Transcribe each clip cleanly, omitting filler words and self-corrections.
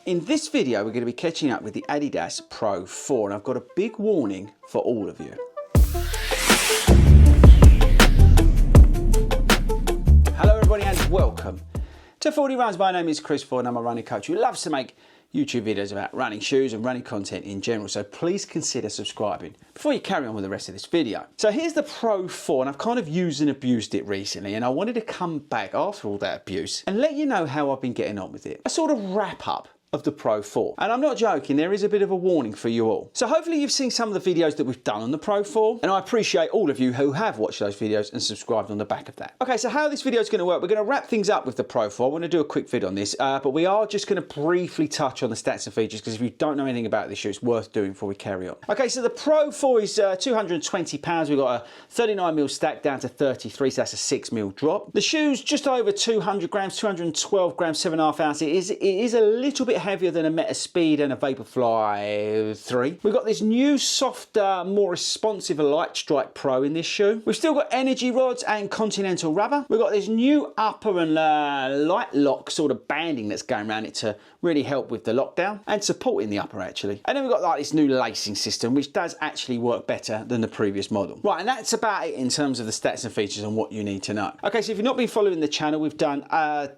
In this video, we're going to be catching up with the Adidas Pro 4, and I've got a big warning for all of you. Hello everybody and welcome to 40 Runs. My name is Chris Ford and I'm a running coach who loves to make YouTube videos about running shoes and running content in general, so please consider subscribing before you carry on with the rest of this video. So here's the Pro 4, and I've kind of used and abused it recently, and I wanted to come back after all that abuse and let you know how I've been getting on with it. A sort of wrap up of the Pro 4. And I'm not joking, there is a bit of a warning for you all. So hopefully you've seen some of the videos that we've done on the Pro 4, and I appreciate all of you who have watched those videos and subscribed on the back of that. Okay, so how this video is going to work, we're going to wrap things up with the Pro 4. I want to do a quick vid on this, but we are just going to briefly touch on the stats and features, because if you don't know anything about this shoe, it's worth doing before we carry on. Okay, so the Pro 4 is 220 pounds. We've got a 39mm stack down to 33, so that's a 6mm drop. The shoe's just over 200 grams, 212 grams, 7.5 ounces. It is a little bit heavier than a Meta Speed and a Vaporfly 3. We've got this new, softer, more responsive Light Strike Pro in this shoe. We've still got energy rods and Continental rubber. We've got this new upper and light lock sort of banding that's going around it to really help with the lockdown and supporting the upper actually. And then we've got like this new lacing system, which does actually work better than the previous model. Right, and that's about it in terms of the stats and features and what you need to know. Okay, so if you've not been following the channel, we've done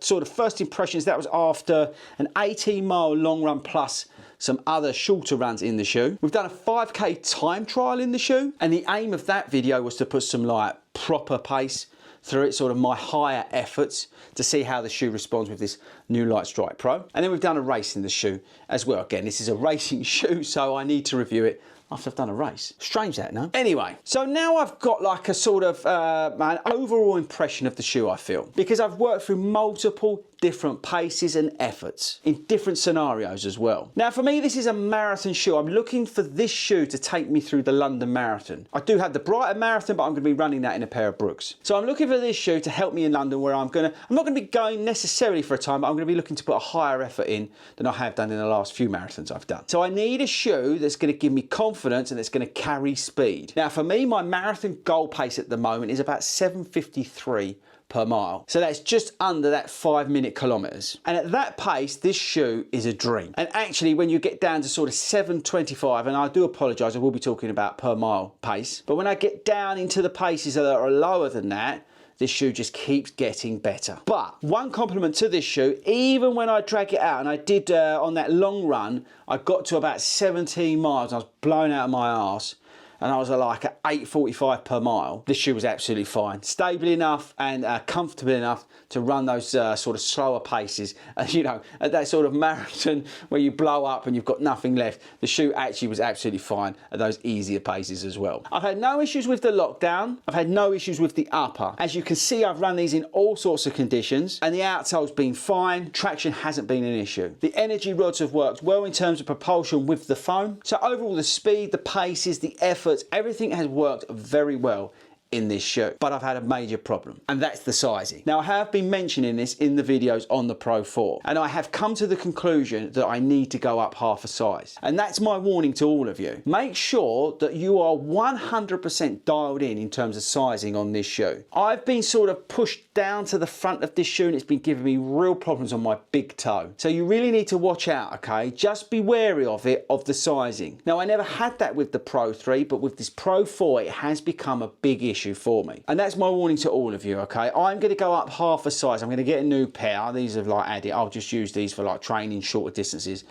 sort of first impressions. That was after an 18-mile long run plus some other shorter runs in the shoe. We've done a 5K time trial in the shoe, and the aim of that video was to put some like proper pace through it, sort of my higher efforts, to see how the shoe responds with this new Light Strike Pro. And then we've done a race in the shoe as well. Again, this is a racing shoe, so I need to review it after I've done a race. Strange that, no? Anyway, so now I've got like a sort of an overall impression of the shoe, I feel, because I've worked through multiple different paces and efforts in different scenarios as well. Now for me, this is a marathon shoe. I'm looking for this shoe to take me through the London Marathon. I do have the Brighton Marathon, but I'm going to be running that in a pair of Brooks. So I'm looking for this shoe to help me in London, where I'm not going to be going necessarily for a time, but I'm going to be looking to put a higher effort in than I have done in the last few marathons I've done. So I need a shoe that's going to give me confidence and that's going to carry speed. Now for me, my marathon goal pace at the moment is about 7:53 per mile. So that's just under that 5-minute kilometers. And at that pace, this shoe is a dream. And actually, when you get down to sort of 7:25, and I do apologize, I will be talking about per mile pace, but when I get down into the paces that are lower than that, this shoe just keeps getting better. But one compliment to this shoe, even when I drag it out, and I did on that long run, I got to about 17 miles, I was blown out of my arse, and I was like at 8:45 per mile. This shoe was absolutely fine. Stable enough and comfortable enough to run those sort of slower paces. You know, at that sort of marathon where you blow up and you've got nothing left, the shoe actually was absolutely fine at those easier paces as well. I've had no issues with the lockdown. I've had no issues with the upper. As you can see, I've run these in all sorts of conditions, and the outsole's been fine. Traction hasn't been an issue. The energy rods have worked well in terms of propulsion with the foam. So overall, the speed, the paces, the effort, everything has worked very well in this shoe. But I've had a major problem, and that's the sizing. Now, I have been mentioning this in the videos on the Pro 4, and I have come to the conclusion that I need to go up half a size. And that's my warning to all of you. Make sure that you are 100% dialed in terms of sizing on this shoe. I've been sort of pushed down to the front of this shoe, and it's been giving me real problems on my big toe. So you really need to watch out, okay? Just be wary of it, of the sizing. Now, I never had that with the Pro 3, but with this Pro 4, it has become a big issue for me. And that's my warning to all of you, okay? I'm going to go up half a size. I'm going to get a new pair. These are like Adidas. I'll just use these for like training shorter distances.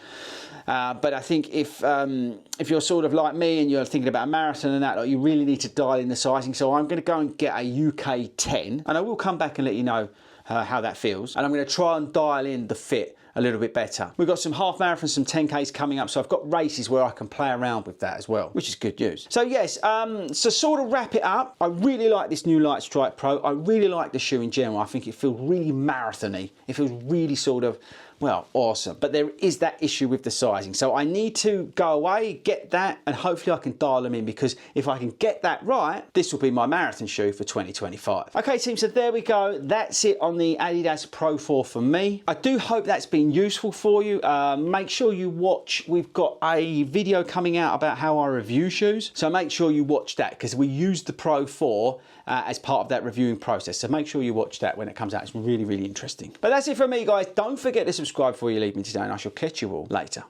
But I think if you're sort of like me and you're thinking about a marathon and that, like, you really need to dial in the sizing. So I'm going to go and get a UK 10, and I will come back and let you know how that feels. And I'm going to try and dial in the fit a little bit better. We've got some half marathons, some 10Ks coming up, so I've got races where I can play around with that as well, which is good news. So yes, so sort of wrap it up, I really like this new Light Strike Pro. I really like the shoe in general. I think it feels really marathon-y. It feels really sort of, well, awesome. But there is that issue with the sizing. So I need to go away, get that, and hopefully I can dial them in, because if I can get that right, this will be my marathon shoe for 2025. Okay team, so there we go. That's it on the Adidas Pro 4 for me. I do hope that's been useful for you. Make sure you watch, we've got a video coming out about how I review shoes. So make sure you watch that, because we used the Pro 4 as part of that reviewing process. So make sure you watch that when it comes out. It's really, really interesting. But that's it from me, guys. Don't forget to subscribe subscribe before you leave me today, and I shall catch you all later.